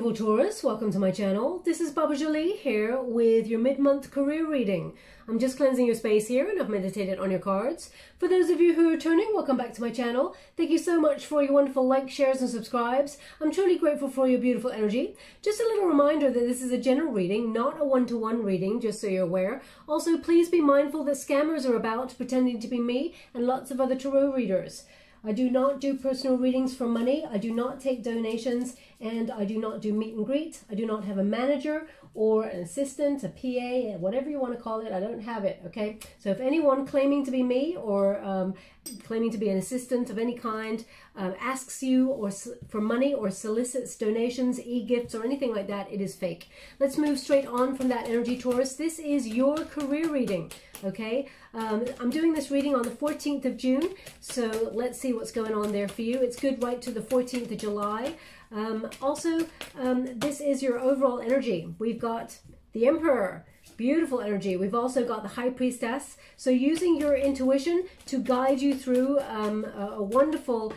beautiful Taurus, welcome to my channel. This is Baba Jolie here with your mid-month career reading. I'm just cleansing your space here and I've meditated on your cards. For those of you who are returning, welcome back to my channel. Thank you so much for your wonderful likes, shares and subscribes. I'm truly grateful for your beautiful energy. Just a little reminder that this is a general reading, not a one-to-one reading, just so you're aware. Also, please be mindful that scammers are about pretending to be me and lots of other tarot readers. I do not do personal readings for money. I do not take donations, and I do not do meet and greet. I do not have a manager or an assistant, a PA, whatever you want to call it. I don't have it, okay? So if anyone claiming to be me or claiming to be an assistant of any kind asks you for money or solicits donations, e-gifts or anything like that, it is fake. Let's move straight on from that energy, Taurus. This is your career reading, okay? I'm doing this reading on the 14th of June, so let's see what's going on there for you. It's good right to the 14th of July. This is your overall energy. We've got the Emperor, beautiful energy. We've also got the High Priestess. So using your intuition to guide you through a wonderful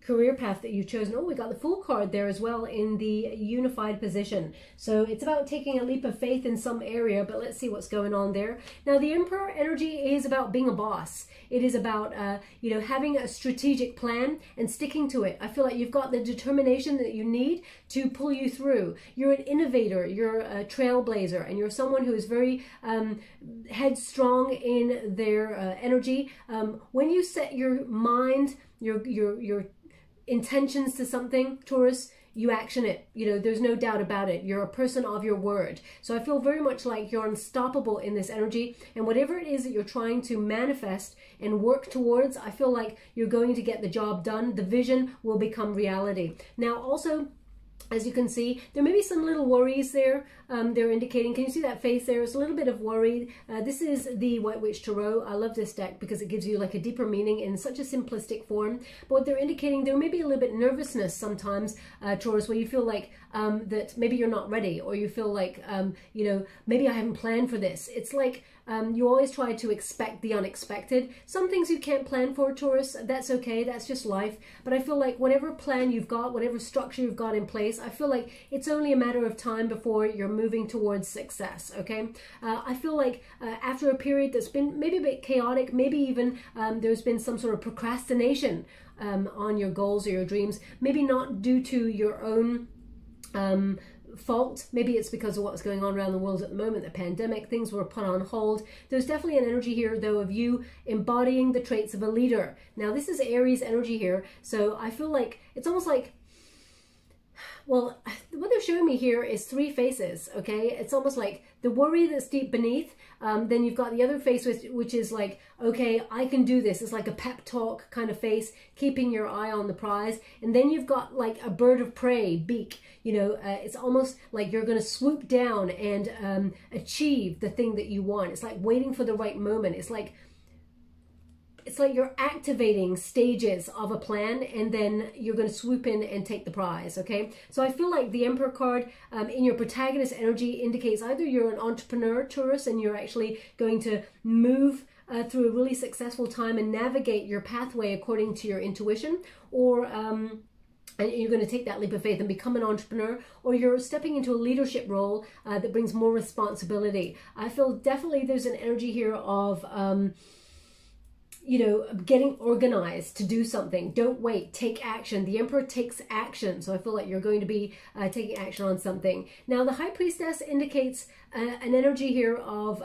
career path that you've chosen. Oh, we got the Fool card there as well in the unified position. So it's about taking a leap of faith in some area, but let's see what's going on there. Now, the Emperor energy is about being a boss. It is about, having a strategic plan and sticking to it. I feel like you've got the determination that you need to pull you through. You're an innovator, you're a trailblazer, and you're someone who is very headstrong in their energy. When you set your mind, your intentions to something, Taurus, you action it. There's no doubt about it. You're a person of your word. So I feel very much like you're unstoppable in this energy, and whatever it is that you're trying to manifest and work towards, I feel like you're going to get the job done. The vision will become reality. Now, also, as you can see, there may be some little worries there. They're indicating, can you see that face there? It's a little bit of worry. This is the White Witch Tarot. I love this deck because it gives you like a deeper meaning in such a simplistic form. But what they're indicating, there may be a little bit nervousness sometimes, Taurus, where you feel like that maybe you're not ready, or you feel like, maybe I haven't planned for this. It's like you always try to expect the unexpected. Some things you can't plan for, Taurus. That's okay. That's just life. But I feel like whatever plan you've got, whatever structure you've got in place, I feel like it's only a matter of time before you're moving towards success, okay? I feel like after a period that's been maybe a bit chaotic, maybe even there's been some sort of procrastination on your goals or your dreams, maybe not due to your own fault. Maybe it's because of what's going on around the world at the moment, the pandemic, things were put on hold. There's definitely an energy here, though, of you embodying the traits of a leader. Now, this is Aries energy here, so I feel like it's almost like, well, what they're showing me here is three faces, okay? It's almost like the worry that's deep beneath. Then you've got the other face, which is like, okay, I can do this. It's like a pep talk kind of face, keeping your eye on the prize. And then you've got like a bird of prey beak. It's almost like you're going to swoop down and achieve the thing that you want. It's like waiting for the right moment. It's like you're activating stages of a plan, and then you're going to swoop in and take the prize, okay? So I feel like the Emperor card in your protagonist energy indicates either you're an entrepreneur, Taurus, and you're actually going to move through a really successful time and navigate your pathway according to your intuition, or and you're going to take that leap of faith and become an entrepreneur, or you're stepping into a leadership role that brings more responsibility. I feel definitely there's an energy here of getting organized to do something. Don't wait, take action. The Emperor takes action, so I feel like you're going to be taking action on something. Now, the High Priestess indicates an energy here of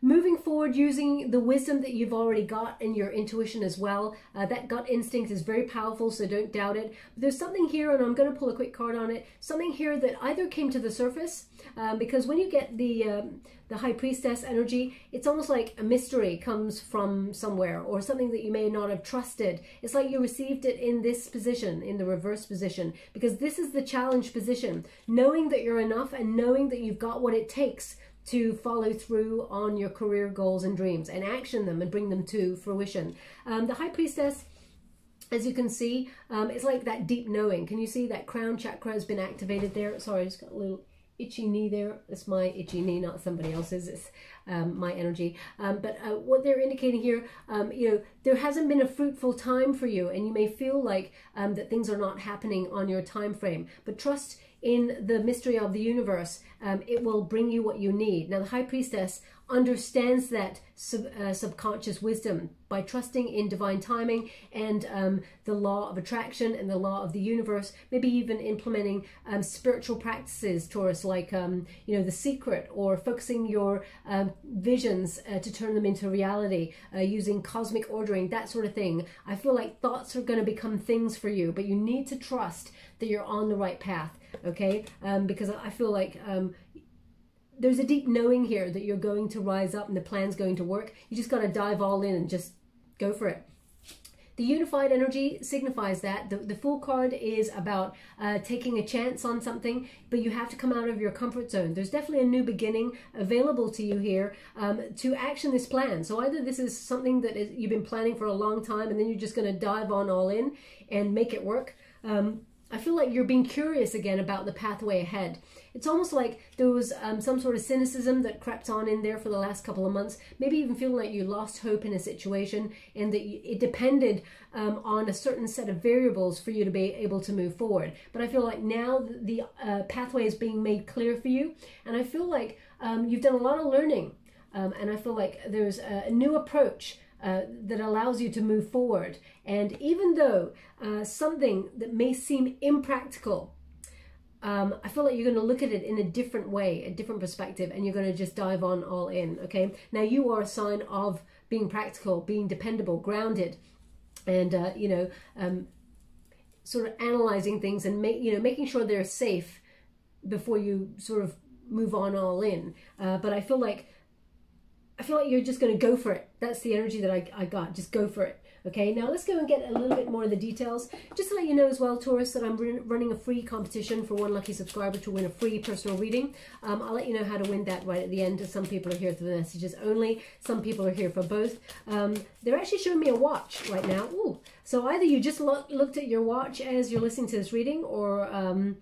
moving forward using the wisdom that you've already got in your intuition as well. That gut instinct is very powerful, so don't doubt it. But there's something here, and I'm going to pull a quick card on it, something here that either came to the surface, because when you get the High Priestess energy, it's almost like a mystery comes from somewhere, or something that you may not have trusted. It's like you received it in this position, in the reverse position, because this is the challenge position. Knowing that you're enough and knowing that you've got what it takes to follow through on your career goals and dreams and action them and bring them to fruition. The High Priestess, as you can see, it's like that deep knowing. Can you see that crown chakra has been activated there? Sorry, I just got a little itchy knee there. It's my itchy knee, not somebody else's. It's my energy. But what they're indicating here, you know, there hasn't been a fruitful time for you, and you may feel like that things are not happening on your time frame. But trust in the mystery of the universe. It will bring you what you need. Now, the High Priestess understands that subconscious wisdom by trusting in divine timing and the law of attraction and the law of the universe, maybe even implementing spiritual practices, Taurus, like you know, The Secret, or focusing your visions to turn them into reality, using cosmic ordering, that sort of thing. I feel like thoughts are going to become things for you, but you need to trust that you're on the right path, okay? Because I feel like there's a deep knowing here that you're going to rise up and the plan's going to work. You just got to dive all in and just go for it. The unified energy signifies that. The Fool card is about taking a chance on something, but you have to come out of your comfort zone. There's definitely a new beginning available to you here to action this plan. So either this is something that you've been planning for a long time, and then you're just going to dive on all in and make it work. I feel like you're being curious again about the pathway ahead. It's almost like there was some sort of cynicism that crept on in there for the last couple of months. Maybe even feeling like you lost hope in a situation and that it depended on a certain set of variables for you to be able to move forward. But I feel like now the pathway is being made clear for you. And I feel like you've done a lot of learning. And I feel like there's a new approach that allows you to move forward. And even though something that may seem impractical, I feel like you're going to look at it in a different way, a different perspective, and you're going to just dive on all in, okay? Now, you are a sign of being practical, being dependable, grounded, and, you know, sort of analyzing things and making sure they're safe before you sort of move on all in. But I feel like you're just going to go for it. That's the energy that I got. Just go for it. Okay, now let's go and get a little bit more of the details. Just to let you know as well, Taurus, that I'm running a free competition for one lucky subscriber to win a free personal reading. I'll let you know how to win that right at the end. Some people are here for the messages only. Some people are here for both. They're actually showing me a watch right now. Ooh. So either you just looked at your watch as you're listening to this reading, or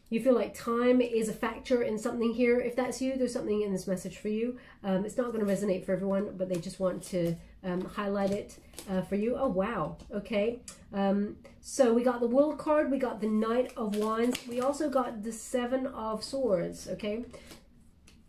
you feel like time is a factor in something here. If that's you, there's something in this message for you. It's not going to resonate for everyone, but they just want to highlight it for you. Oh, wow. Okay. So we got the World card. We got the Knight of Wands. We also got the Seven of Swords. Okay.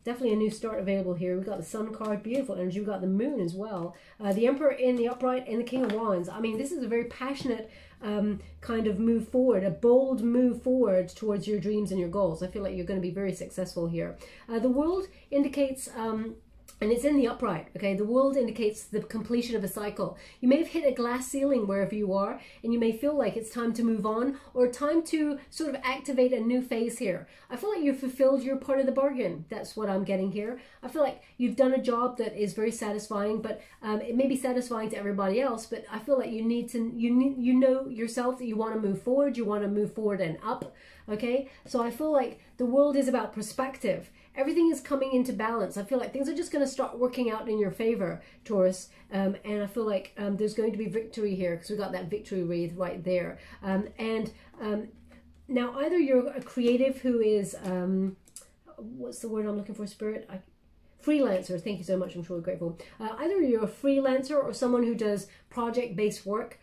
Definitely a new start available here. We got the Sun card, beautiful energy. We got the Moon as well. The Emperor in the upright and the King of Wands. I mean, this is a very passionate kind of move forward, a bold move forward towards your dreams and your goals. I feel like you're going to be very successful here. The World indicates and it's in the upright, okay? The World indicates the completion of a cycle. You may have hit a glass ceiling wherever you are, and you may feel like it's time to move on or time to sort of activate a new phase here. I feel like you've fulfilled your part of the bargain. That's what I'm getting here. I feel like you've done a job that is very satisfying, but it may be satisfying to everybody else, but I feel like you know yourself that you want to move forward and up, okay? So I feel like the World is about perspective. Everything is coming into balance. I feel like things are just going to start working out in your favor, Taurus. And I feel like there's going to be victory here because we got that victory wreath right there. Now, either you're a creative who is, what's the word I'm looking for, Spirit? Freelancer. Thank you so much. I'm sure we're grateful. Either you're a freelancer or someone who does project-based work.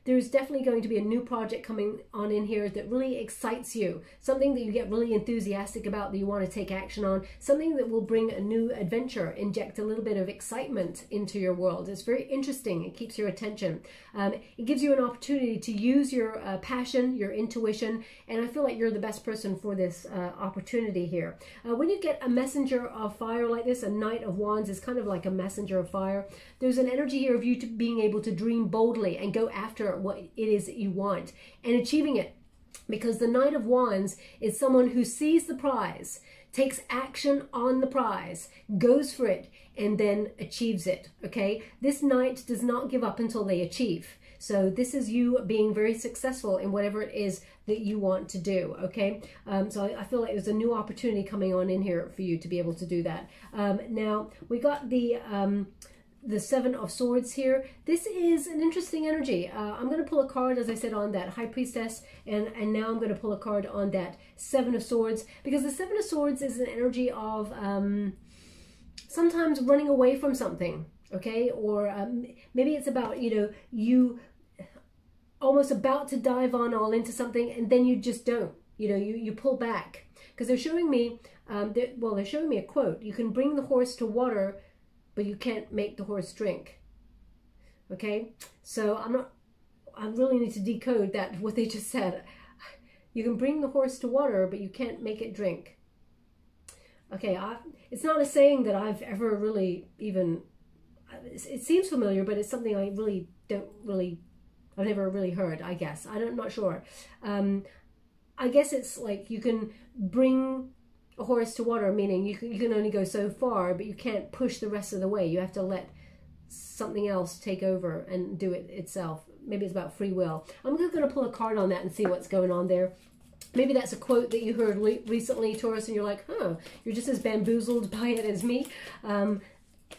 There's definitely going to be a new project coming on in here that really excites you, something that you get really enthusiastic about, that you want to take action on, something that will bring a new adventure, inject a little bit of excitement into your world. It's very interesting. It keeps your attention. It gives you an opportunity to use your passion, your intuition, and I feel like you're the best person for this opportunity here. When you get a messenger of fire like this, a Knight of Wands is kind of like a messenger of fire. There's an energy here of you being able to dream boldly and go after what it is that you want and achieving it, because the Knight of Wands is someone who sees the prize, takes action on the prize, goes for it, and then achieves it. Okay, this Knight does not give up until they achieve. So this is you being very successful in whatever it is that you want to do. Okay, so I feel like there's a new opportunity coming on in here for you to be able to do that. Now we got the the Seven of Swords here. This is an interesting energy. I'm going to pull a card, as I said, on that High Priestess, and now I'm going to pull a card on that Seven of Swords, because the Seven of Swords is an energy of sometimes running away from something, okay? Or maybe it's about, you know, you almost about to dive on all into something, and then you just don't, you know, you pull back. Because they're showing me, they're showing me a quote: you can bring the horse to water, but you can't make the horse drink. Okay, so I really need to decode that, what they just said. You can bring the horse to water, but you can't make it drink. Okay, it's not a saying that I've ever really even, it seems familiar, but it's something I really I've never really heard, I guess. I'm not sure. I guess it's like you can bring a horse to water, meaning you can only go so far, but you can't push the rest of the way. You have to let something else take over and do it itself. Maybe it's about free will. I'm just going to pull a card on that and see what's going on there. Maybe that's a quote that you heard recently, Taurus, and you're like, huh, you're just as bamboozled by it as me.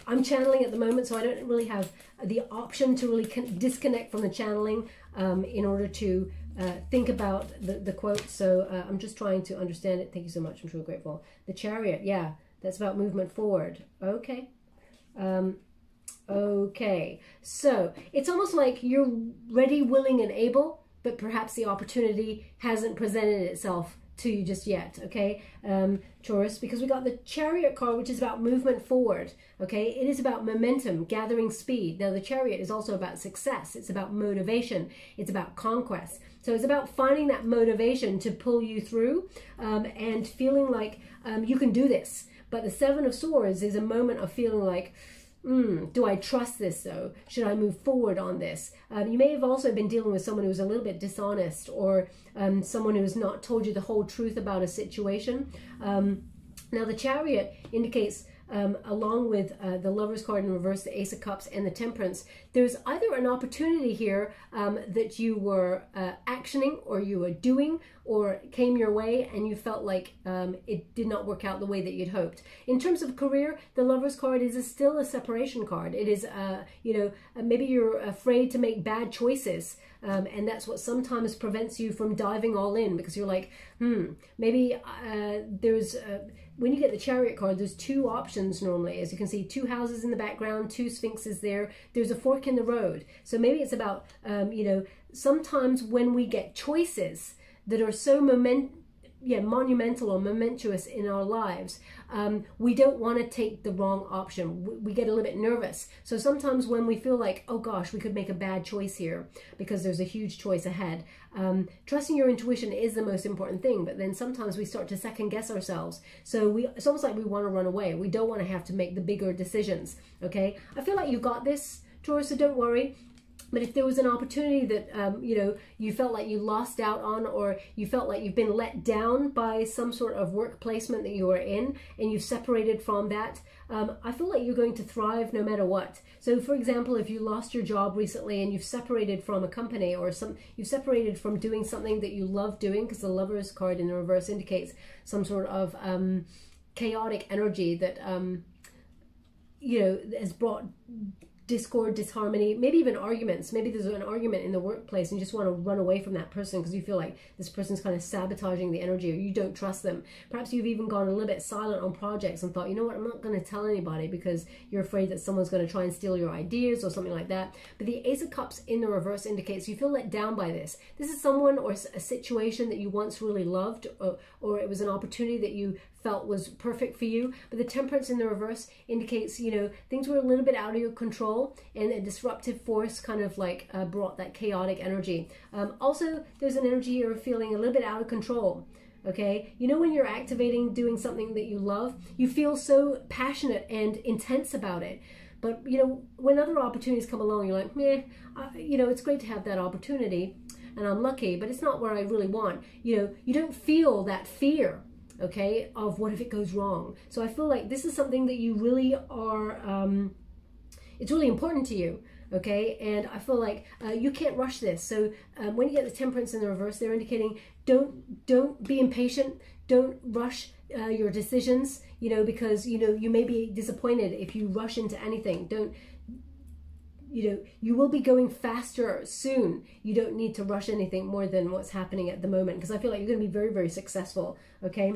I'm channeling at the moment, so I don't really have the option to really disconnect from the channeling in order to think about the quote. So I'm just trying to understand it. Thank you so much. I'm truly grateful. The Chariot, yeah, that's about movement forward. Okay. Okay. So it's almost like you're ready, willing, and able, but perhaps the opportunity hasn't presented itself to you just yet, okay, Taurus, because we got the Chariot card, which is about movement forward, okay? It is about momentum, gathering speed. Now, the Chariot is also about success. It's about motivation. It's about conquest. So it's about finding that motivation to pull you through and feeling like you can do this. But the Seven of Swords is a moment of feeling like, do I trust this though? Should I move forward on this? You may have also been dealing with someone who's a little bit dishonest, or someone who has not told you the whole truth about a situation. Now the Chariot indicates, along with the Lover's card in reverse, the Ace of Cups, and the Temperance, there's either an opportunity here that you were actioning, or you were doing, or came your way, and you felt like it did not work out the way that you'd hoped. In terms of career, the Lover's card is still a separation card. It is, you know, maybe you're afraid to make bad choices, and that's what sometimes prevents you from diving all in, because you're like, maybe there's... when you get the Chariot card, there's two options normally. As you can see, two houses in the background, two sphinxes there. There's a fork in the road. So maybe it's about, you know, sometimes when we get choices that are so monumental or momentous in our lives, we don't want to take the wrong option. We get a little bit nervous. So sometimes when we feel like, oh gosh, we could make a bad choice here because there's a huge choice ahead, trusting your intuition is the most important thing. But then sometimes we start to second guess ourselves. So it's almost like we want to run away. We don't want to have to make the bigger decisions. Okay, I feel like you got this, Taurus, so don't worry. But if there was an opportunity that, you know, you felt like you lost out on, or you felt like you've been let down by some sort of work placement that you were in, and you've separated from that, I feel like you're going to thrive no matter what. So, for example, if you lost your job recently and you've separated from a company, or you've separated from doing something that you love doing, because the Lover's card in the reverse indicates some sort of chaotic energy that, you know, has brought discord, disharmony, maybe even arguments. Maybe there's an argument in the workplace and you just want to run away from that person because you feel like this person's kind of sabotaging the energy, or you don't trust them. Perhaps you've even gone a little bit silent on projects and thought, you know what, I'm not going to tell anybody because you're afraid that someone's going to try and steal your ideas or something like that. But the Ace of Cups in the reverse indicates you feel let down by this. This is someone or a situation that you once really loved, or it was an opportunity that you felt was perfect for you. But the Temperance in the reverse indicates, you know, things were a little bit out of your control, and a disruptive force kind of like brought that chaotic energy. Also, there's an energy you're feeling a little bit out of control. Okay, you know, when you're activating, doing something that you love, you feel so passionate and intense about it. But, you know, when other opportunities come along, you're like, meh, you know, it's great to have that opportunity and I'm lucky, but it's not where I really want. You know, you don't feel that fear, okay, of what if it goes wrong. So I feel like this is something that you really are, it's really important to you, okay? And I feel like you can't rush this. So when you get the Temperance in the reverse, they're indicating don't be impatient, don't rush your decisions, you know, because, you know, you may be disappointed if you rush into anything. you will be going faster soon. You don't need to rush anything more than what's happening at the moment, because I feel like you're going to be very, very successful. Okay,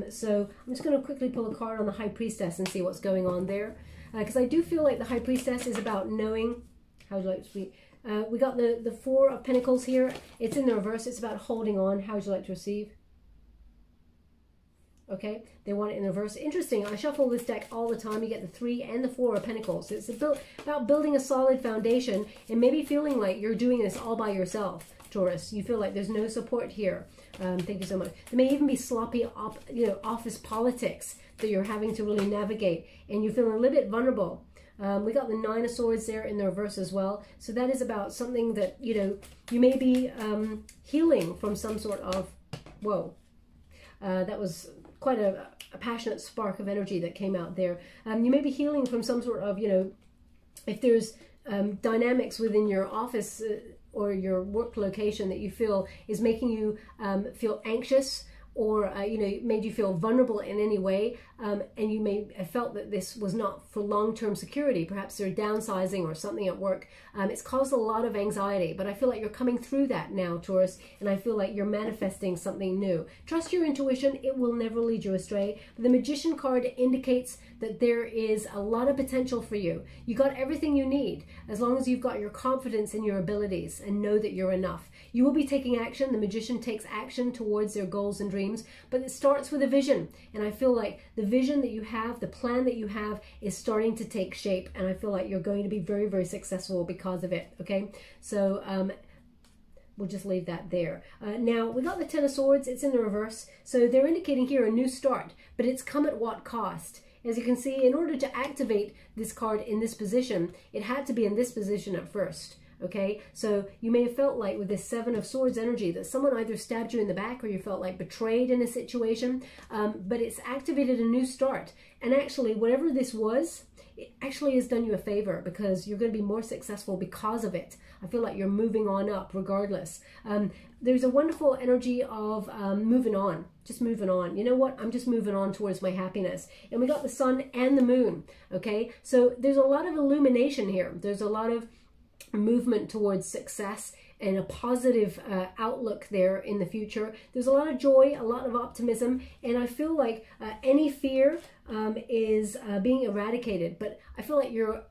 so I'm just going to quickly pull a card on the High Priestess and see what's going on there, because I do feel like the High Priestess is about knowing. How would you like to speak? We got the Four of Pentacles here. It's in the reverse. It's about holding on. How would you like to receive? Okay, they want it in reverse. Interesting. I shuffle this deck all the time. You get the Three and the Four of Pentacles. It's about building a solid foundation and maybe feeling like you're doing this all by yourself, Taurus. You feel like there's no support here. Thank you so much. There may even be sloppy, office politics that you're having to really navigate, and you're feeling a little bit vulnerable. We got the Nine of Swords there in the reverse as well. So that is about something that, you may be healing from some sort of, whoa, that was quite a passionate spark of energy that came out there. You may be healing from some sort of, if there's dynamics within your office or your work location that you feel is making you feel anxious, or made you feel vulnerable in any way, and you may have felt that this was not for long-term security. Perhaps they're downsizing or something at work. It's caused a lot of anxiety, but I feel like you're coming through that now, Taurus, and I feel like you're manifesting something new. Trust your intuition. It will never lead you astray. The Magician card indicates that there is a lot of potential for you. You got everything you need, as long as you've got your confidence in your abilities and know that you're enough. You will be taking action. The Magician takes action towards their goals and dreams, but it starts with a vision. And I feel like the vision that you have, the plan that you have, is starting to take shape. And I feel like you're going to be very, very successful because of it. Okay, so we'll just leave that there. Now, we got the Ten of Swords. It's in the reverse. So they're indicating here a new start, but it's come at what cost? As you can see, in order to activate this card in this position, it had to be in this position at first. Okay, so you may have felt like with this Seven of Swords energy that someone either stabbed you in the back, or you felt like betrayed in a situation, but it's activated a new start. And actually, whatever this was, it actually has done you a favor, because you're going to be more successful because of it. I feel like you're moving on up regardless. There's a wonderful energy of moving on, just moving on. You know what? I'm just moving on towards my happiness. And we got the Sun and the Moon. Okay, so there's a lot of illumination here. There's a lot of movement towards success and a positive outlook there in the future. There's a lot of joy, a lot of optimism, and I feel like any fear is being eradicated, but I feel like you're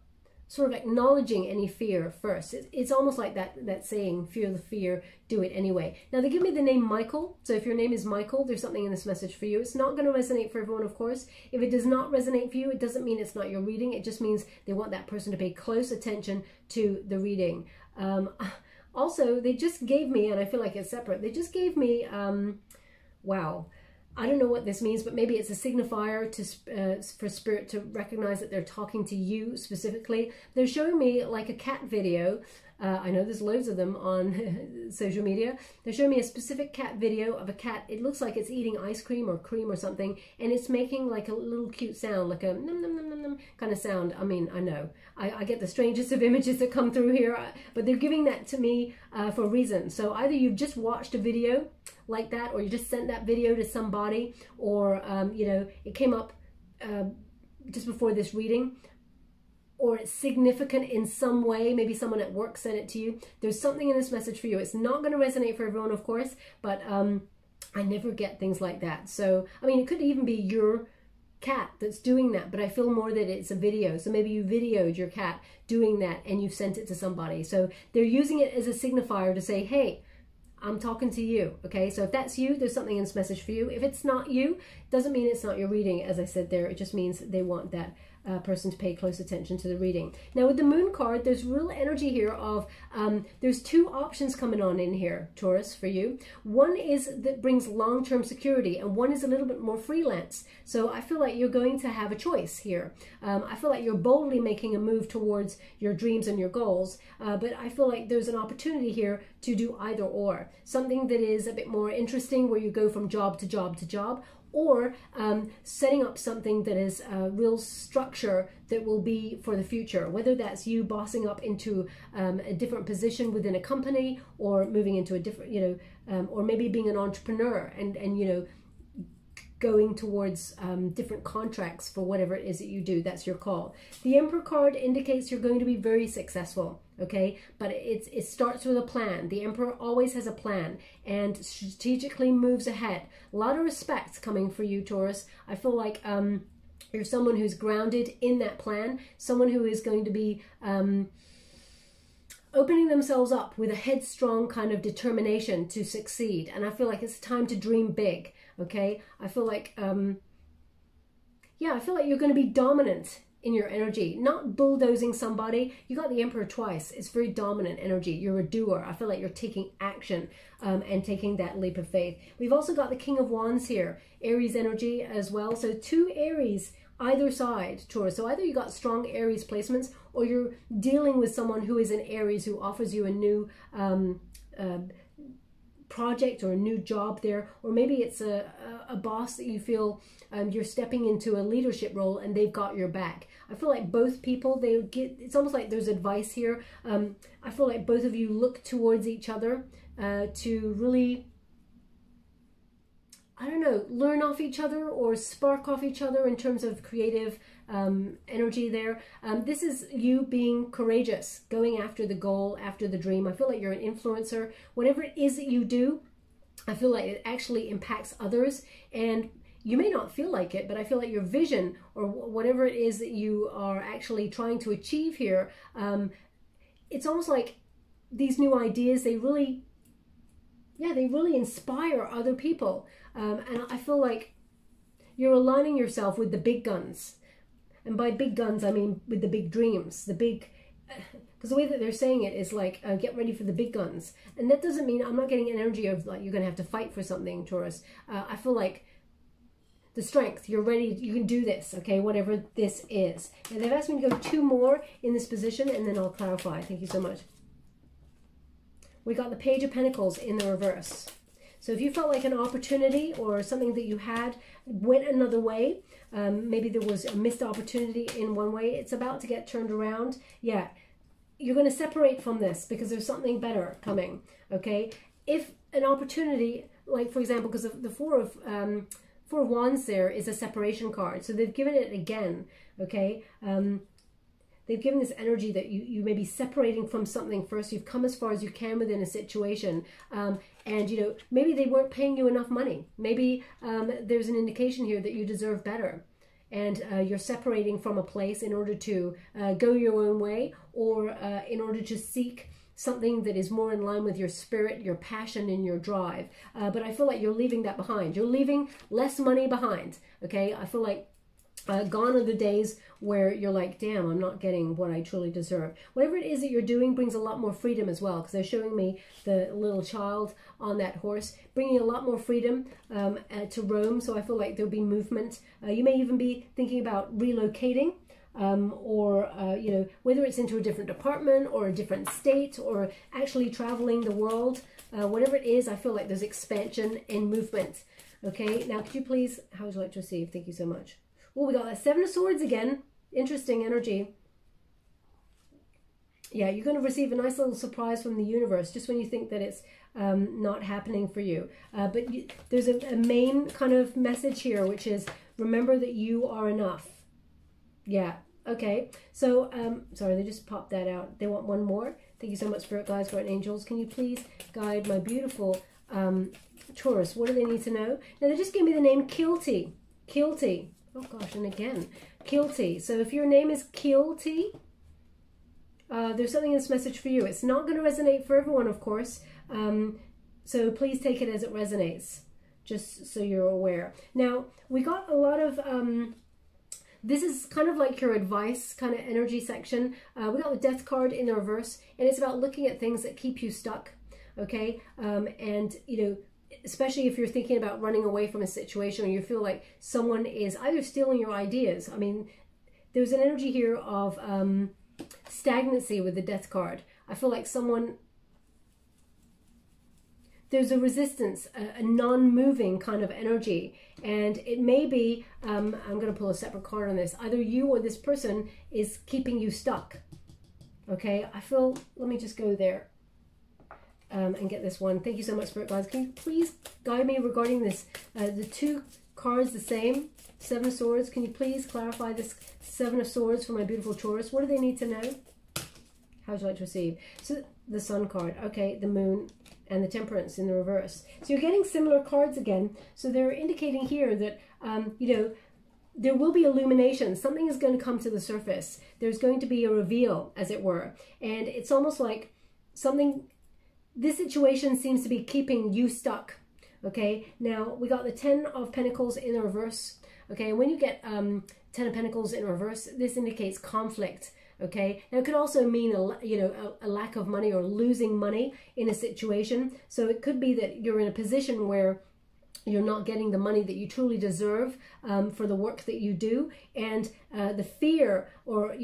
sort of acknowledging any fear first. It's almost like that saying, fear the fear, do it anyway. Now, they give me the name Michael, so if your name is Michael, there's something in this message for you. It's not going to resonate for everyone, of course. If it does not resonate for you, it doesn't mean it's not your reading. It just means they want that person to pay close attention to the reading. Also, they just gave me, and I feel like it's separate, they just gave me, wow, I don't know what this means, but maybe it's a signifier to for Spirit to recognize that they're talking to you specifically. They're showing me like a cat video. I know there's loads of them on social media. They're showing me a specific cat video of a cat. It looks like it's eating ice cream or cream or something, and it's making like a little cute sound, like a num num num num num kind of sound. I mean, I know. I get the strangest of images that come through here, but they're giving that to me for a reason. So either you've just watched a video like that, or you just sent that video to somebody, or it came up just before this reading, or it's significant in some way. Maybe someone at work sent it to you. There's something in this message for you. It's not going to resonate for everyone, of course, but I never get things like that. So, I mean, it could even be your cat that's doing that, but I feel more that it's a video. So maybe you videoed your cat doing that and you've sent it to somebody. So they're using it as a signifier to say, hey, I'm talking to you. Okay, so if that's you, there's something in this message for you. If it's not you, doesn't mean it's not your reading. As I said there, it just means they want that person to pay close attention to the reading. Now with the Moon card, there's real energy here of, there's two options coming on in here, Taurus, for you. One is that brings long-term security, and one is a little bit more freelance. So I feel like you're going to have a choice here. I feel like you're boldly making a move towards your dreams and your goals, but I feel like there's an opportunity here to do either or. Something that is a bit more interesting, where you go from job to job to job, or setting up something that is a real structure that will be for the future, whether that's you bossing up into a different position within a company, or moving into a different, or maybe being an entrepreneur and going towards different contracts for whatever it is that you do. That's your call. The Emperor card indicates you're going to be very successful, okay? But it starts with a plan. The Emperor always has a plan and strategically moves ahead. A lot of respect coming for you, Taurus. I feel like you're someone who's grounded in that plan, someone who is going to be opening themselves up with a headstrong kind of determination to succeed. And I feel like it's time to dream big, okay? I feel like, yeah, I feel like you're going to be dominant in your energy, not bulldozing somebody. You got the Emperor twice. It's very dominant energy. You're a doer. I feel like you're taking action and taking that leap of faith. We've also got the King of Wands here, Aries energy as well. So 2 Aries either side, Taurus. So either you got strong Aries placements, or you're dealing with someone who is an Aries who offers you a new project or a new job there, or maybe it's a boss that you feel you're stepping into a leadership role and they've got your back. I feel like both people, they get, it's almost like there's advice here. I feel like both of you look towards each other to really, I don't know, learn off each other or spark off each other in terms of creative energy there. This is you being courageous, going after the goal, after the dream. I feel like you're an influencer. Whatever it is that you do, I feel like it actually impacts others. And you may not feel like it, but I feel like your vision or whatever it is that you are actually trying to achieve here, it's almost like these new ideas, they really, yeah, they really inspire other people. And I feel like you're aligning yourself with the big guns. And by big guns, I mean with the big dreams, the big, because the way that they're saying it is like, get ready for the big guns. And that doesn't mean, I'm not getting an energy of like, you're going to have to fight for something, Taurus. I feel like the strength, you're ready, you can do this, okay, whatever this is. And they've asked me to go 2 more in this position, and then I'll clarify. Thank you so much. We got the Page of Pentacles in the reverse. So if you felt like an opportunity or something that you had went another way, maybe there was a missed opportunity in one way, it's about to get turned around. Yeah, you're going to separate from this because there's something better coming, okay? If an opportunity, like for example, because the Four of Wands there is a separation card. So they've given it again, okay? They've given this energy that you may be separating from something first. You've come as far as you can within a situation. And, you know, maybe they weren't paying you enough money. Maybe there's an indication here that you deserve better. And you're separating from a place in order to go your own way, or in order to seek something that is more in line with your spirit, your passion, and your drive. But I feel like you're leaving that behind. You're leaving less money behind, okay? I feel like gone are the days where you're like, damn, I'm not getting what I truly deserve. Whatever it is that you're doing brings a lot more freedom as well, because they're showing me the little child on that horse, bringing a lot more freedom to roam. So I feel like there'll be movement. You may even be thinking about relocating, or, you know, whether it's into a different department or a different state, or actually traveling the world. Whatever it is, I feel like there's expansion and movement. Okay, now could you please, how would you like to receive? Thank you so much. Oh, we got that 7 of Swords again. Interesting energy. Yeah, you're going to receive a nice little surprise from the universe just when you think that it's not happening for you. But there's a main kind of message here, which is remember that you are enough. Yeah, okay. So, sorry, they just popped that out. They want one more. Thank you so much, Spirit Guides, Guardian Angels. Can you please guide my beautiful Taurus? What do they need to know? Now, they just gave me the name Kilty. Kilty. Oh gosh, and again, Kilty. So if your name is Kilty, there's something in this message for you. It's not going to resonate for everyone, of course. So please take it as it resonates, just so you're aware. Now, we got a lot of, this is kind of like your advice kind of energy section. We got the Death card in the reverse, and it's about looking at things that keep you stuck, okay? And, you know, especially if you're thinking about running away from a situation, or you feel like someone is either stealing your ideas. I mean, there's an energy here of stagnancy with the Death card. I feel like there's a resistance, a non-moving kind of energy. And it may be, I'm going to pull a separate card on this, either you or this person is keeping you stuck. Okay, I feel, let me just go there. And get this one. Thank you so much, Spirit Guides. Can you please guide me regarding this, the 2 cards the same. Seven of Swords. Can you please clarify this Seven of Swords for my beautiful Taurus? What do they need to know? How would you like to receive? So the Sun card. Okay, the Moon and the Temperance in the reverse. So you're getting similar cards again. So they're indicating here that, you know, there will be illumination. Something is going to come to the surface. There's going to be a reveal, as it were. And it's almost like something, this situation seems to be keeping you stuck. Okay, now we got the Ten of Pentacles in the reverse. Okay, and when you get Ten of Pentacles in reverse, this indicates conflict. Okay, now it could also mean a lack of money or losing money in a situation. So it could be that you're in a position where you're not getting the money that you truly deserve for the work that you do, and the fear, or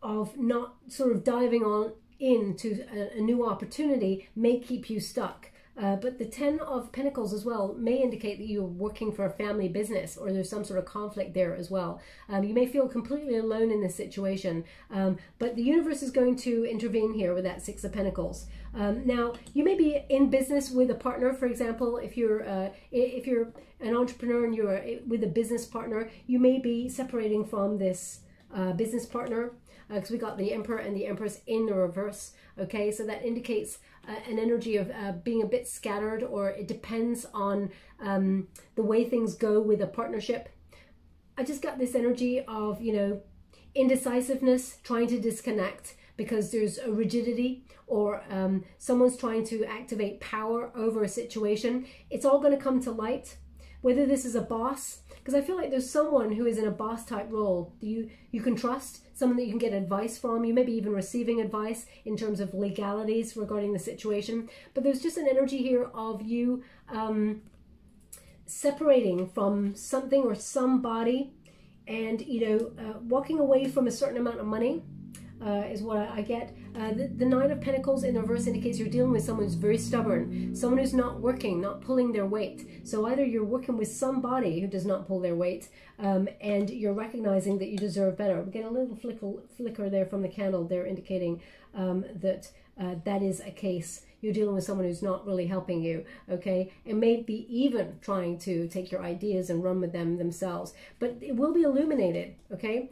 of not sort of diving on into a new opportunity may keep you stuck. But the Ten of Pentacles as well may indicate that you're working for a family business, or there's some sort of conflict there as well. You may feel completely alone in this situation, but the universe is going to intervene here with that Six of Pentacles. Now, you may be in business with a partner, for example. If you're an entrepreneur and you're with a business partner, you may be separating from this business partner, because we got the Emperor and the Empress in the reverse. Okay, so that indicates an energy of being a bit scattered, or it depends on the way things go with a partnership. I just got this energy of, indecisiveness, trying to disconnect because there's a rigidity, or someone's trying to activate power over a situation. It's all going to come to light, whether this is a boss, because I feel like there's someone who is in a boss type role that you can trust, someone that you can get advice from. You may be even receiving advice in terms of legalities regarding the situation. But there's just an energy here of you separating from something or somebody, and walking away from a certain amount of money is what I get. The Nine of Pentacles in the reverse indicates you're dealing with someone who's very stubborn, someone who's not working, not pulling their weight. So either you're working with somebody who does not pull their weight, and you're recognizing that you deserve better. We get a little flicker there from the candle there, indicating that that is a case. You're dealing with someone who's not really helping you, okay? And maybe even trying to take your ideas and run with them themselves. But it will be illuminated, okay?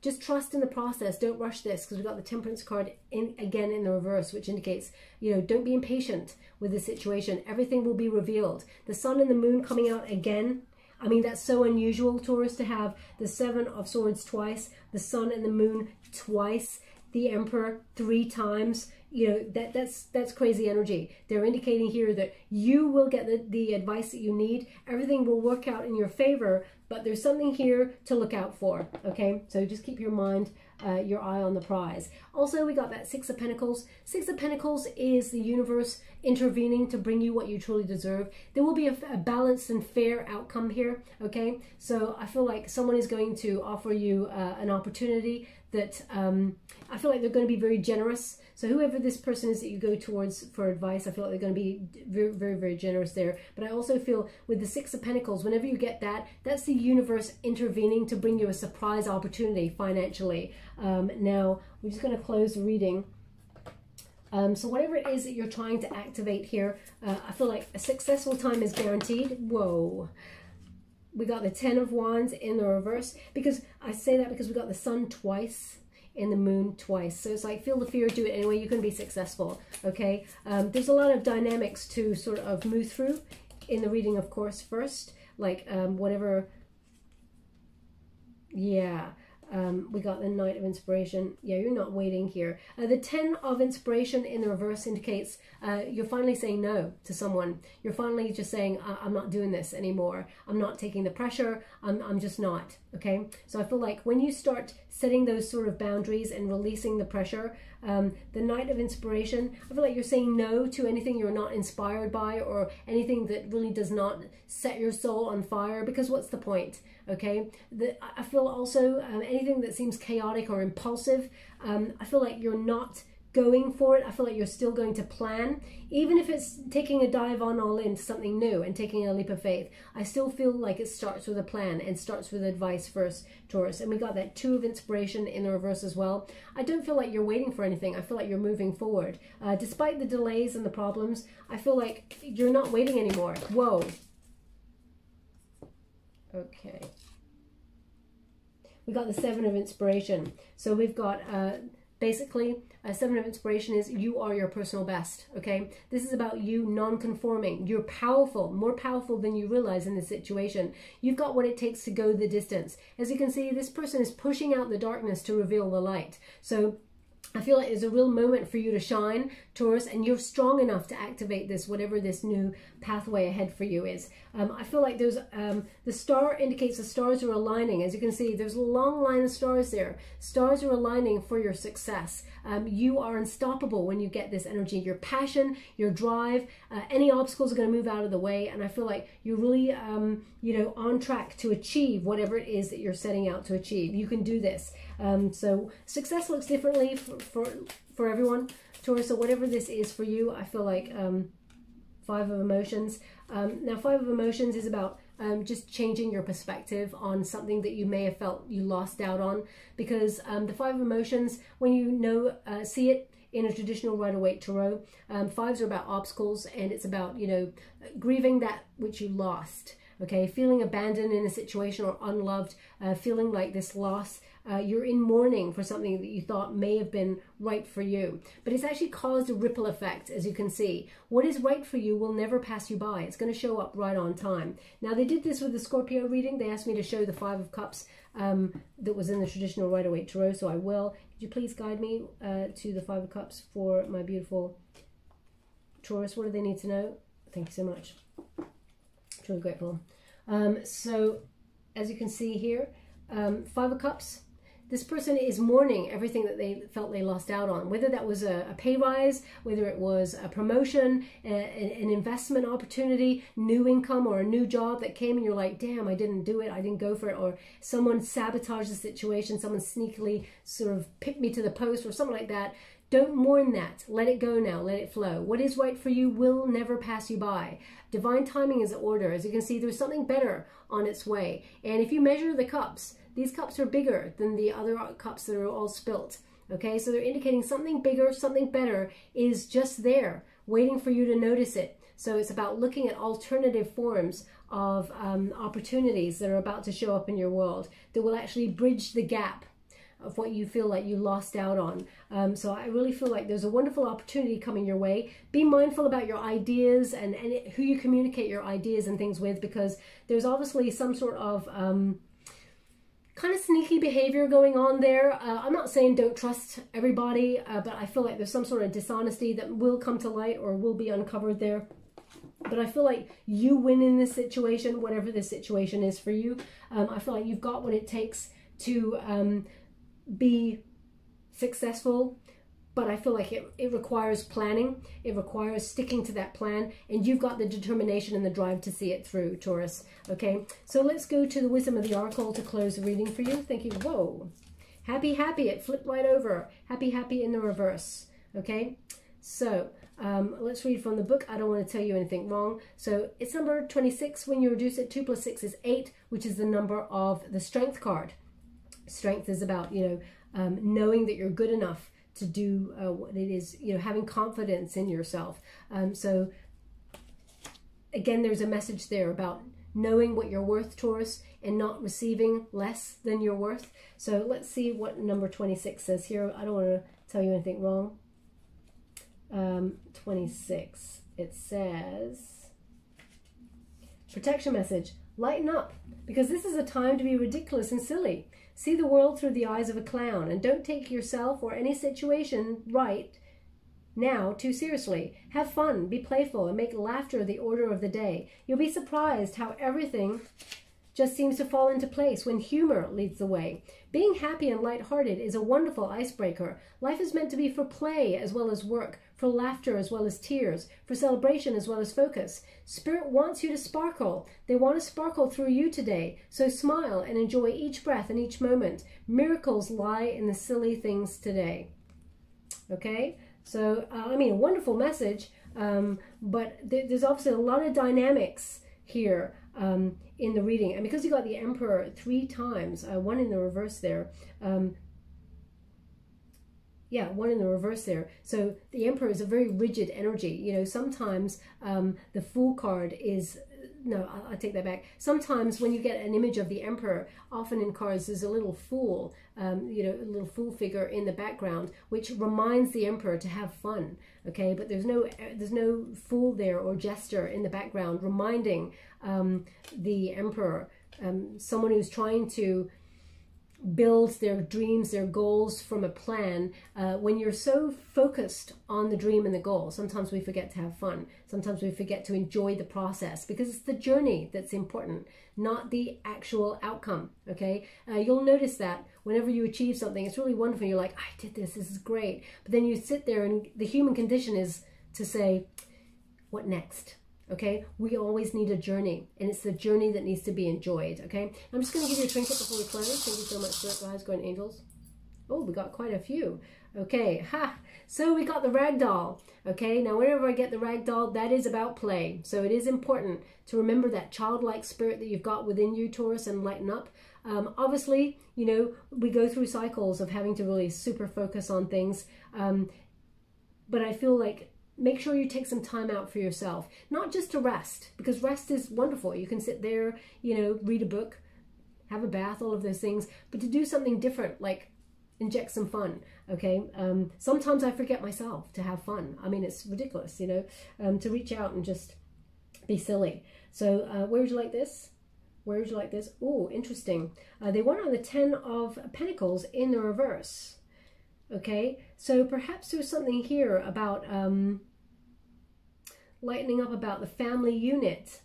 Just trust in the process. Don't rush this, because we've got the Temperance card again in the reverse, which indicates, don't be impatient with the situation. Everything will be revealed. The Sun and the Moon coming out again. I mean, that's so unusual, Taurus, to have the Seven of Swords twice, the Sun and the Moon twice, the Emperor 3 times. That's crazy energy. They're indicating here that you will get the advice that you need. Everything will work out in your favor, but there's something here to look out for, okay? So just keep your eye on the prize. Also, we got that Six of Pentacles. Six of Pentacles is the universe intervening to bring you what you truly deserve. There will be a balanced and fair outcome here, okay? So I feel like someone is going to offer you an opportunity that I feel like they're going to be very generous. So whoever this person is that you go towards for advice, I feel like they're going to be very, very, very generous there. But I also feel with the Six of Pentacles, whenever you get that, that's the universe intervening to bring you a surprise opportunity financially. Now, we're just going to close the reading. So whatever it is that you're trying to activate here, I feel like a successful time is guaranteed. Whoa. We got the Ten of Wands in the reverse, because I say that because we got the Sun twice and the Moon twice. So it's like, feel the fear, do it anyway. You're going to be successful, okay? There's a lot of dynamics to sort of move through in the reading, of course, first. Like whatever, yeah. We got the Knight of Inspiration. Yeah, you're not waiting here. The Ten of Inspiration in the reverse indicates you're finally saying no to someone. You're finally just saying, I'm not doing this anymore. I'm not taking the pressure. I'm just not, okay? So I feel like when you start setting those sort of boundaries and releasing the pressure, the Knight of Inspiration, I feel like you're saying no to anything you're not inspired by, or anything that really does not set your soul on fire, because what's the point? Okay, I feel also anything that seems chaotic or impulsive, I feel like you're not going for it. I feel like you're still going to plan, even if it's taking a dive on all into something new and taking a leap of faith. I still feel like it starts with a plan and starts with advice first, Taurus. And we got that Two of Inspiration in the reverse as well. I don't feel like you're waiting for anything. I feel like you're moving forward. Despite the delays and the problems, I feel like you're not waiting anymore. Whoa. Okay. We got the Seven of Inspiration. So we've got basically a Seven of Inspiration is you are your personal best. Okay, this is about you non-conforming. You're powerful, more powerful than you realize in this situation. You've got what it takes to go the distance. As you can see, this person is pushing out the darkness to reveal the light. So I feel like there's a real moment for you to shine, Taurus, and you're strong enough to activate this, whatever this new pathway ahead for you is. I feel like there's, the star indicates the stars are aligning. As you can see, there's a long line of stars there. Stars are aligning for your success. You are unstoppable when you get this energy. Your passion, your drive, any obstacles are going to move out of the way. And I feel like you're really, you know, on track to achieve whatever it is that you're setting out to achieve. You can do this. So success looks differently for everyone, Taurus. So whatever this is for you, I feel like Five of Emotions. Now, Five of Emotions is about just changing your perspective on something that you may have felt you lost out on, because the Five of Emotions, when you see it in a traditional Rider-Waite Tarot, fives are about obstacles, and it's about, you know, grieving that which you lost. Okay, feeling abandoned in a situation or unloved, feeling like this loss. You're in mourning for something that you thought may have been right for you. But it's actually caused a ripple effect, as you can see. What is right for you will never pass you by. It's going to show up right on time. Now, they did this with the Scorpio reading. They asked me to show the Five of Cups that was in the traditional Rider-Waite Tarot, so I will. Could you please guide me to the Five of Cups for my beautiful Taurus? What do they need to know? Thank you so much. Truly grateful. So, as you can see here, Five of Cups, this person is mourning everything that they felt they lost out on, whether that was a pay rise, whether it was a promotion, an investment opportunity, new income, or a new job that came and you're like, damn, I didn't do it, I didn't go for it, or someone sabotaged the situation, someone sneakily sort of picked me to the post or something like that. Don't mourn that. Let it go now. Let it flow. What is right for you will never pass you by. Divine timing is order. As you can see, there's something better on its way. And if you measure the cups, these cups are bigger than the other cups that are all spilt. Okay, so they're indicating something bigger, something better is just there, waiting for you to notice it. So it's about looking at alternative forms of opportunities that are about to show up in your world that will actually bridge the gap of what you feel like you lost out on. So I really feel like there's a wonderful opportunity coming your way. Be mindful about your ideas and who you communicate your ideas and things with, because there's obviously some sort of kind of sneaky behavior going on there. I'm not saying don't trust everybody, but I feel like there's some sort of dishonesty that will come to light or will be uncovered there. But I feel like you win in this situation, whatever this situation is for you. I feel like you've got what it takes to be successful, but I feel like it requires planning. It requires sticking to that plan, and you've got the determination and the drive to see it through, Taurus. Okay, so let's go to the Wisdom of the Oracle to close the reading for you. Thank you. Whoa. Happy, happy. It flipped right over. Happy, happy in the reverse. Okay, so let's read from the book. I don't want to tell you anything wrong. So it's number 26. When you reduce it, 2 + 6 is 8, which is the number of the Strength card. Strength is about, you know, knowing that you're good enough to do what it is, you know, having confidence in yourself. So again, there's a message there about knowing what you're worth, Taurus, and not receiving less than your worth. So let's see what number 26 says here. I don't want to tell you anything wrong. 26, it says, protection message, lighten up, because this is a time to be ridiculous and silly. See the world through the eyes of a clown, and don't take yourself or any situation right now too seriously. Have fun, be playful, and make laughter the order of the day. You'll be surprised how everything just seems to fall into place when humor leads the way. Being happy and lighthearted is a wonderful icebreaker. Life is meant to be for play as well as work, for laughter as well as tears, for celebration as well as focus. Spirit wants you to sparkle. They want to sparkle through you today. So smile and enjoy each breath and each moment. Miracles lie in the silly things today. Okay? So, I mean, a wonderful message, but there's obviously a lot of dynamics here in the reading. And because you got the Emperor 3 times, one in the reverse there, yeah, one in the reverse there. So the Emperor is a very rigid energy. You know, sometimes the Fool card is no, I'll take that back. Sometimes when you get an image of the Emperor, often in cards there's a little fool, you know, a little fool figure in the background, which reminds the Emperor to have fun. Okay, but there's no fool there or jester in the background reminding the Emperor, someone who's trying to build their dreams, their goals from a plan. When you're so focused on the dream and the goal, sometimes we forget to have fun. Sometimes we forget to enjoy the process, because it's the journey that's important, not the actual outcome. Okay, you'll notice that whenever you achieve something, it's really wonderful. You're like, I did this is great. But then you sit there, and the human condition is to say, what next? Okay, we always need a journey, and it's the journey that needs to be enjoyed. Okay, I'm just going to give you a trinket before we close. Thank you so much for that, guys. Going angels. Oh, we got quite a few. Okay, so we got the ragdoll. Okay, now whenever I get the ragdoll, that is about play. So it is important to remember that childlike spirit that you've got within you, Taurus, and lighten up. Obviously, you know, we go through cycles of having to really super focus on things, but I feel like make sure you take some time out for yourself, not just to rest, because rest is wonderful. You can sit there, you know, read a book, have a bath, all of those things, but to do something different, like inject some fun. Okay, sometimes I forget myself to have fun. I mean, it's ridiculous, you know, to reach out and just be silly. So where would you like this? Where would you like this? Oh, interesting. They went on the 10 of Pentacles in the reverse. Okay, so perhaps there's something here about lightening up about the family unit.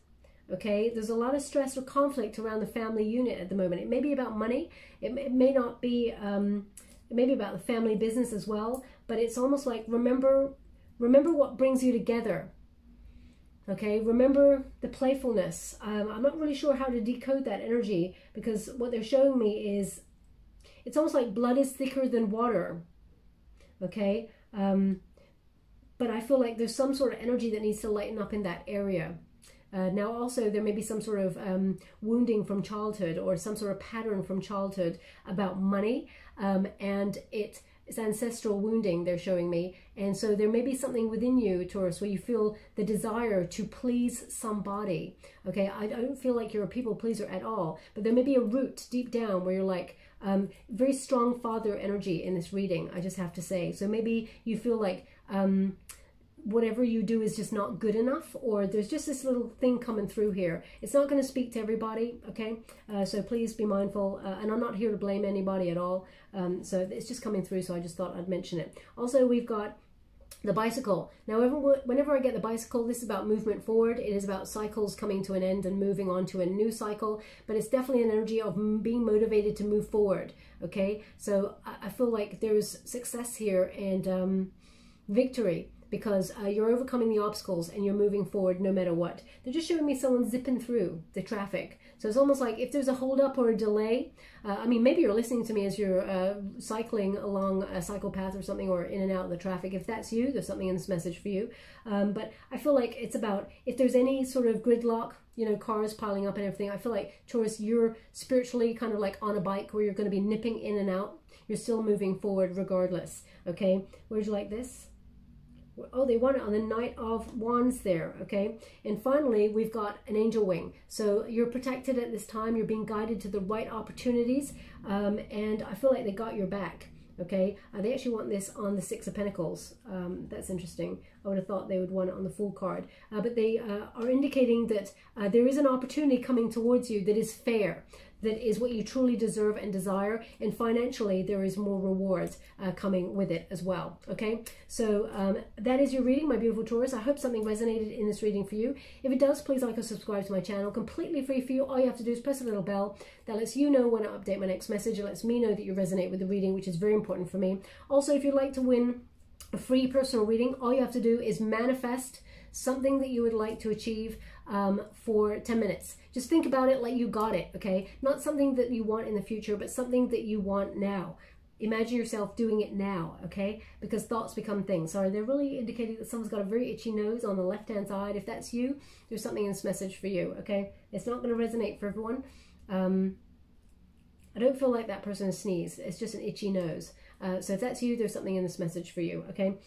Okay, there's a lot of stress or conflict around the family unit at the moment. It may be about money. It may not be, it may be about the family business as well, but it's almost like remember what brings you together. Okay, remember the playfulness. I'm not really sure how to decode that energy, because what they're showing me is it's almost like blood is thicker than water. Okay, but I feel like there's some sort of energy that needs to lighten up in that area. Now also there may be some sort of wounding from childhood, or some sort of pattern from childhood about money, and it's ancestral wounding they're showing me. And so there may be something within you, Taurus, where you feel the desire to please somebody. Okay, I don't feel like you're a people pleaser at all, but there may be a root deep down where you're like, very strong father energy in this reading, I just have to say. So maybe you feel like whatever you do is just not good enough, or there's just this little thing coming through here. It's not going to speak to everybody, okay? So please be mindful, and I'm not here to blame anybody at all. So it's just coming through, so I just thought I'd mention it. Also, we've got the bicycle. Now, whenever I get the bicycle, this is about movement forward. It is about cycles coming to an end and moving on to a new cycle, but it's definitely an energy of being motivated to move forward, okay? So I feel like there's success here and victory, because you're overcoming the obstacles and you're moving forward no matter what. They're just showing me someone zipping through the traffic. So it's almost like if there's a holdup or a delay, I mean, maybe you're listening to me as you're cycling along a cycle path or something, or in and out of the traffic. If that's you, there's something in this message for you. But I feel like it's about, if there's any sort of gridlock, you know, cars piling up and everything, I feel like, Taurus, you're spiritually kind of like on a bike where you're going to be nipping in and out. You're still moving forward regardless, okay? Where'd you like this? Oh, they want it on the Knight of Wands there, okay? And finally, we've got an angel wing. So you're protected at this time. You're being guided to the right opportunities. And I feel like they got your back, okay? They actually want this on the 6 of Pentacles. That's interesting. I would have thought they would want it on the Fool card. But they are indicating that there is an opportunity coming towards you that is fair, that is what you truly deserve and desire, and financially there is more rewards coming with it as well, okay? So that is your reading, my beautiful Taurus. I hope something resonated in this reading for you. If it does, please like or subscribe to my channel. Completely free for you. All you have to do is press a little bell that lets you know when I update my next message. It lets me know that you resonate with the reading, which is very important for me. Also, if you'd like to win a free personal reading, all you have to do is manifest something that you would like to achieve for 10 minutes. Just think about it like you got it, okay? Not something that you want in the future, but something that you want now. Imagine yourself doing it now, okay? Because thoughts become things. Sorry, they're really indicating that someone's got a very itchy nose on the left-hand side. If that's you, there's something in this message for you, okay? It's not going to resonate for everyone. I don't feel like that person sneezed. It's just an itchy nose. So if that's you, there's something in this message for you, okay?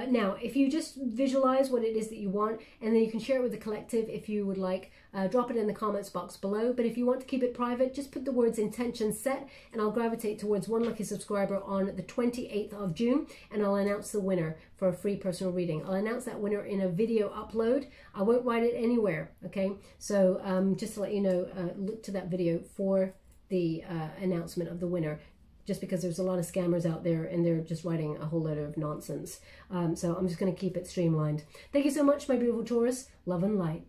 Now, if you just visualize what it is that you want, and then you can share it with the collective if you would like, drop it in the comments box below. But if you want to keep it private, just put the words intention set, and I'll gravitate towards one lucky subscriber on the 28th of June, and I'll announce the winner for a free personal reading. I'll announce that winner in a video upload. I won't write it anywhere, okay? So just to let you know, look to that video for the announcement of the winner, just because there's a lot of scammers out there and they're just writing a whole load of nonsense. So I'm just going to keep it streamlined. Thank you so much, my beautiful Taurus. Love and light.